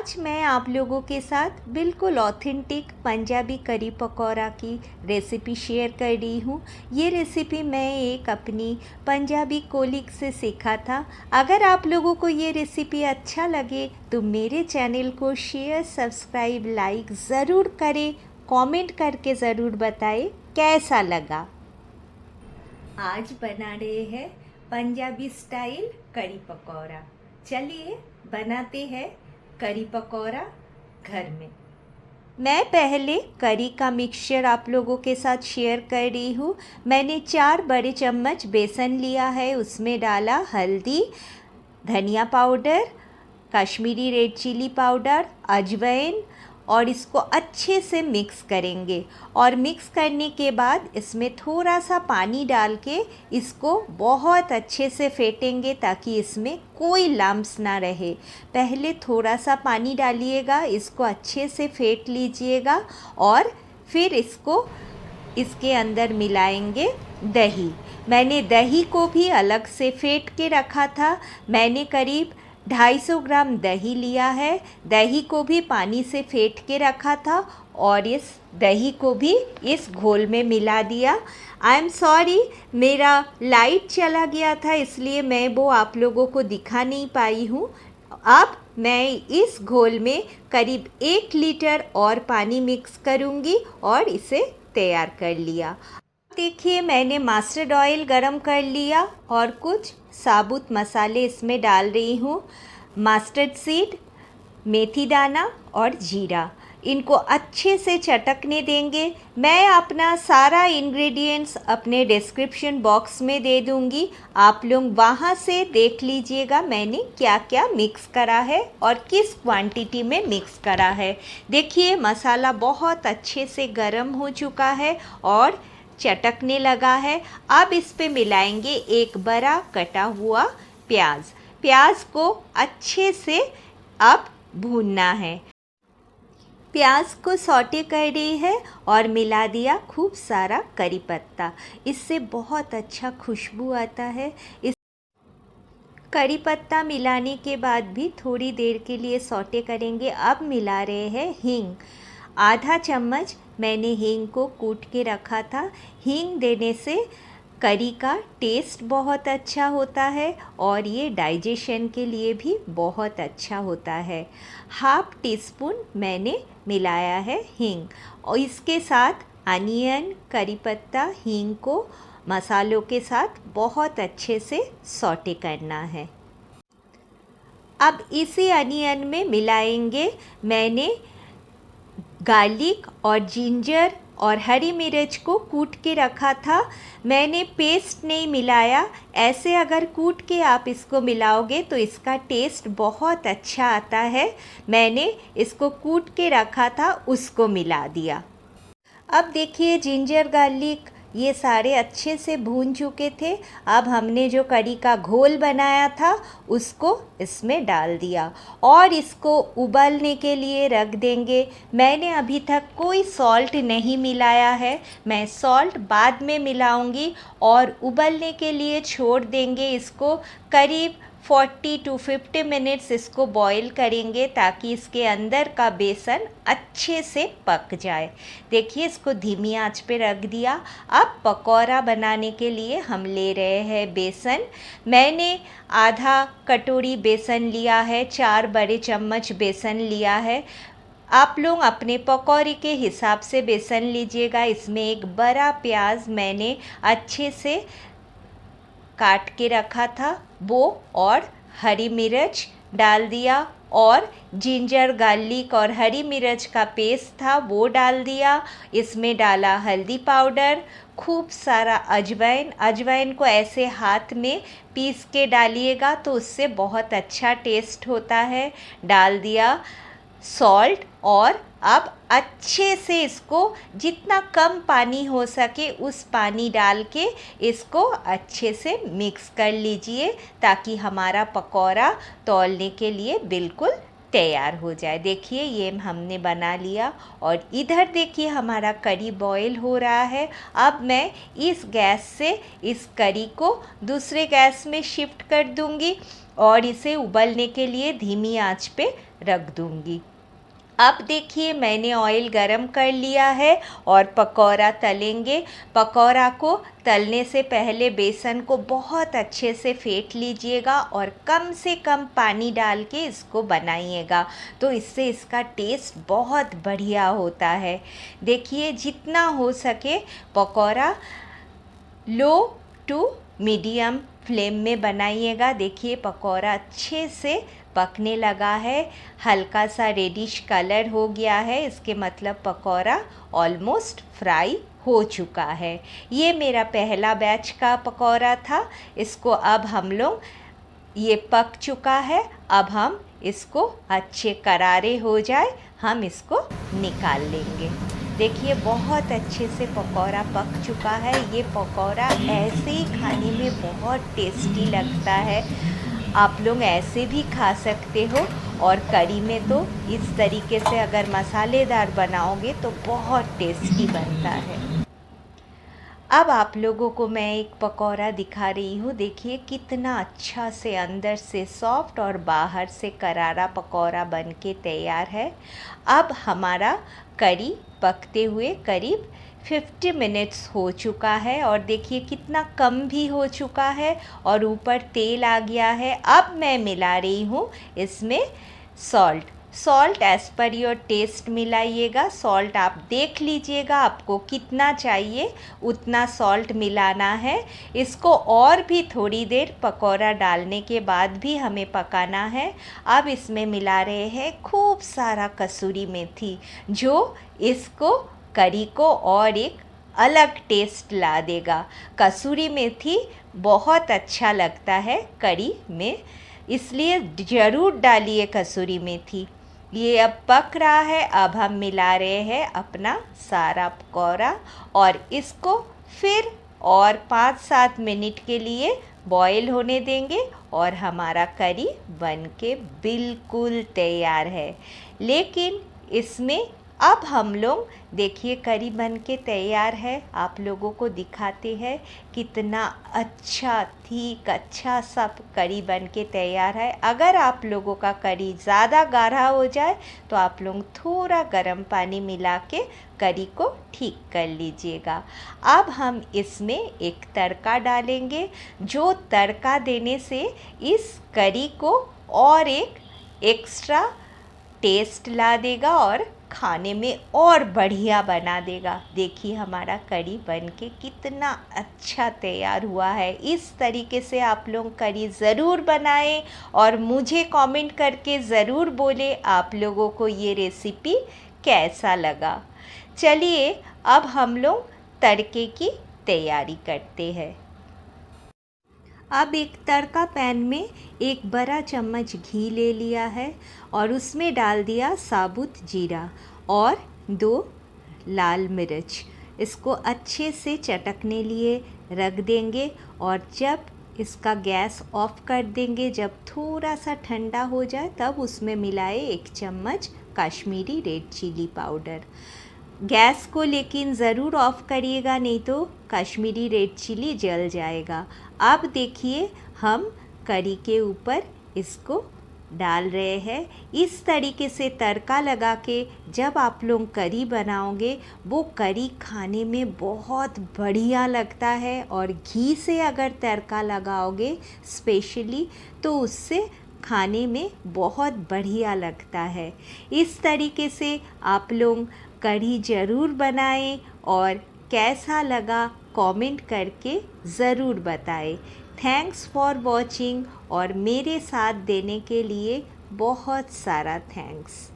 आज मैं आप लोगों के साथ बिल्कुल ऑथेंटिक पंजाबी करी पकौड़ा की रेसिपी शेयर कर रही हूँ। ये रेसिपी मैं एक अपनी पंजाबी कोलीग से सीखा था। अगर आप लोगों को ये रेसिपी अच्छा लगे तो मेरे चैनल को शेयर, सब्सक्राइब, लाइक ज़रूर करें। कमेंट करके ज़रूर बताएं कैसा लगा। आज बना रहे हैं पंजाबी स्टाइल करी पकौड़ा। चलिए बनाते हैं करी पकौड़ा घर में। मैं पहले करी का मिक्सचर आप लोगों के साथ शेयर कर रही हूँ। मैंने 4 बड़े चम्मच बेसन लिया है, उसमें डाला हल्दी, धनिया powder, Kashmiri red chilli powder, अजवाइन और इसको अच्छे से मिक्स करेंगे। और मिक्स करने के बाद इसमें थोड़ा सा पानी डाल के इसको बहुत अच्छे से फेंटेंगे ताकि इसमें कोई लम्प्स ना रहे। पहले थोड़ा सा पानी डालिएगा, इसको अच्छे से फेंट लीजिएगा और फिर इसके अंदर मिलाएंगे दही। मैंने दही को भी अलग से फेंट के रखा था। मैंने करीब 250 ग्राम दही लिया है। दही को भी पानी से फेंट के रखा था और इस दही को भी इस घोल में मिला दिया। आई एम सॉरी, मेरा लाइट चला गया था इसलिए मैं वो आप लोगों को दिखा नहीं पाई हूँ। अब मैं इस घोल में करीब 1 लीटर और पानी मिक्स करूँगी और इसे तैयार कर लिया। देखिए मैंने मस्टर्ड ऑयल गरम कर लिया और कुछ साबुत मसाले इसमें डाल रही हूँ। मस्टर्ड सीड, मेथी दाना और जीरा, इनको अच्छे से चटकने देंगे। मैं अपना सारा इंग्रेडिएंट्स अपने डिस्क्रिप्शन बॉक्स में दे दूँगी, आप लोग वहाँ से देख लीजिएगा मैंने क्या क्या मिक्स करा है और किस क्वांटिटी में मिक्स करा है। देखिए मसाला बहुत अच्छे से गरम हो चुका है और चटकने लगा है। अब इस पे मिलाएंगे एक बड़ा कटा हुआ प्याज। प्याज को अच्छे से अब भूनना है। प्याज को सौटे कर रही है और मिला दिया खूब सारा करी पत्ता। इससे बहुत अच्छा खुशबू आता है। इस करी पत्ता मिलाने के बाद भी थोड़ी देर के लिए सौटे करेंगे। अब मिला रहे हैं हींग। आधा चम्मच मैंने हींग को कूट के रखा था। हींग देने से करी का टेस्ट बहुत अच्छा होता है और ये डाइजेशन के लिए भी बहुत अच्छा होता है। हाफ टी स्पून मैंने मिलाया है हींग और इसके साथ अनियन, करी पत्ता, हींग को मसालों के साथ बहुत अच्छे से सौटे करना है। अब इसी अनियन में मिलाएंगे मैंने गार्लिक और जिंजर और हरी मिर्च को कूट के रखा था। मैंने पेस्ट नहीं मिलाया। ऐसे अगर कूट के आप इसको मिलाओगे तो इसका टेस्ट बहुत अच्छा आता है। मैंने इसको कूट के रखा था, उसको मिला दिया। अब देखिए जिंजर, गार्लिक ये सारे अच्छे से भून चुके थे। अब हमने जो करी का घोल बनाया था उसको इसमें डाल दिया और इसको उबलने के लिए रख देंगे। मैंने अभी तक कोई सॉल्ट नहीं मिलाया है, मैं सॉल्ट बाद में मिलाऊंगी और उबलने के लिए छोड़ देंगे इसको। करीब 40 to 50 मिनट्स इसको बॉईल करेंगे ताकि इसके अंदर का बेसन अच्छे से पक जाए। देखिए इसको धीमी आंच पे रख दिया। अब पकौड़ा बनाने के लिए हम ले रहे हैं बेसन। मैंने आधा कटोरी बेसन लिया है, 4 बड़े चम्मच बेसन लिया है। आप लोग अपने पकौड़े के हिसाब से बेसन लीजिएगा। इसमें एक बड़ा प्याज मैंने अच्छे से काट के रखा था वो और हरी मिर्च डाल दिया और जिंजर, गार्लिक और हरी मिर्च का पेस्ट था वो डाल दिया। इसमें डाला हल्दी पाउडर, खूब सारा अजवाइन। अजवाइन को ऐसे हाथ में पीस के डालिएगा तो उससे बहुत अच्छा टेस्ट होता है। डाल दिया सॉल्ट और अब अच्छे से इसको जितना कम पानी हो सके उस पानी डाल के इसको अच्छे से मिक्स कर लीजिए ताकि हमारा पकौड़ा तौलने के लिए बिल्कुल तैयार हो जाए। देखिए ये हमने बना लिया और इधर देखिए हमारा करी बॉईल हो रहा है। अब मैं इस गैस से इस करी को दूसरे गैस में शिफ्ट कर दूंगी और इसे उबलने के लिए धीमी आंच पे रख दूंगी। अब देखिए मैंने ऑयल गरम कर लिया है और पकौड़ा तलेंगे। पकौड़ा को तलने से पहले बेसन को बहुत अच्छे से फेंट लीजिएगा और कम से कम पानी डाल के इसको बनाइएगा, तो इससे इसका टेस्ट बहुत बढ़िया होता है। देखिए जितना हो सके पकौड़ा लो टू मीडियम फ्लेम में बनाइएगा। देखिए पकौड़ा अच्छे से पकने लगा है, हल्का सा रेडिश कलर हो गया है, इसके मतलब पकौड़ा ऑलमोस्ट फ्राई हो चुका है। ये मेरा पहला बैच का पकौड़ा था। इसको अब हम लोग, ये पक चुका है, अब हम इसको अच्छे करारे हो जाए हम इसको निकाल लेंगे। देखिए बहुत अच्छे से पकौड़ा पक चुका है। ये पकौड़ा ऐसे ही खाने में बहुत टेस्टी लगता है। आप लोग ऐसे भी खा सकते हो और करी में तो इस तरीके से अगर मसालेदार बनाओगे तो बहुत टेस्टी बनता है। अब आप लोगों को मैं एक पकौड़ा दिखा रही हूँ। देखिए कितना अच्छा से अंदर से सॉफ्ट और बाहर से करारा पकौड़ा बन के तैयार है। अब हमारा करी पकते हुए करीब 50 मिनट्स हो चुका है और देखिए कितना कम भी हो चुका है और ऊपर तेल आ गया है। अब मैं मिला रही हूँ इसमें salt as per your taste मिलाइएगा। सॉल्ट आप देख लीजिएगा आपको कितना चाहिए उतना सॉल्ट मिलाना है। इसको और भी थोड़ी देर पकौड़ा डालने के बाद भी हमें पकाना है। अब इसमें मिला रहे हैं खूब सारा कसूरी मेथी, जो इसको करी को और एक अलग टेस्ट ला देगा। कसूरी मेथी बहुत अच्छा लगता है करी में, इसलिए ज़रूर डालिए कसूरी मेथी। ये अब पक रहा है। अब हम मिला रहे हैं अपना सारा पकौड़ा और इसको फिर और 5-7 मिनट के लिए बॉईल होने देंगे और हमारा करी बन के बिल्कुल तैयार है। लेकिन इसमें अब हम लोग देखिए करी बन के तैयार है। आप लोगों को दिखाते हैं कितना अच्छा सा करी बन के तैयार है। अगर आप लोगों का करी ज़्यादा गाढ़ा हो जाए तो आप लोग थोड़ा गर्म पानी मिला के करी को ठीक कर लीजिएगा। अब हम इसमें एक तड़का डालेंगे, जो तड़का देने से इस करी को और एक एक्स्ट्रा टेस्ट ला देगा और खाने में और बढ़िया बना देगा। देखिए हमारा करी बनके कितना अच्छा तैयार हुआ है। इस तरीके से आप लोग करी ज़रूर बनाएं और मुझे कमेंट करके ज़रूर बोले आप लोगों को ये रेसिपी कैसा लगा। चलिए अब हम लोग तड़के की तैयारी करते हैं। अब एक तड़का पैन में एक बड़ा चम्मच घी ले लिया है और उसमें डाल दिया साबुत जीरा और 2 लाल मिर्च। इसको अच्छे से चटकने लिए रख देंगे और जब इसका गैस ऑफ कर देंगे, जब थोड़ा सा ठंडा हो जाए तब उसमें मिलाए 1 चम्मच Kashmiri red chilli powder. Gas को लेकिन ज़रूर ऑफ़ करिएगा, नहीं तो कश्मीरी रेड चिली जल जाएगा। अब देखिए हम करी के ऊपर इसको डाल रहे हैं। इस तरीके से तड़का लगा के जब आप लोग करी बनाओगे वो करी खाने में बहुत बढ़िया लगता है और घी से अगर तड़का लगाओगे स्पेशली तो उससे खाने में बहुत बढ़िया लगता है। इस तरीके से आप लोग कढ़ी ज़रूर बनाएं और कैसा लगा कमेंट करके ज़रूर बताएं। थैंक्स फॉर वॉचिंग और मेरे साथ देने के लिए बहुत सारा थैंक्स।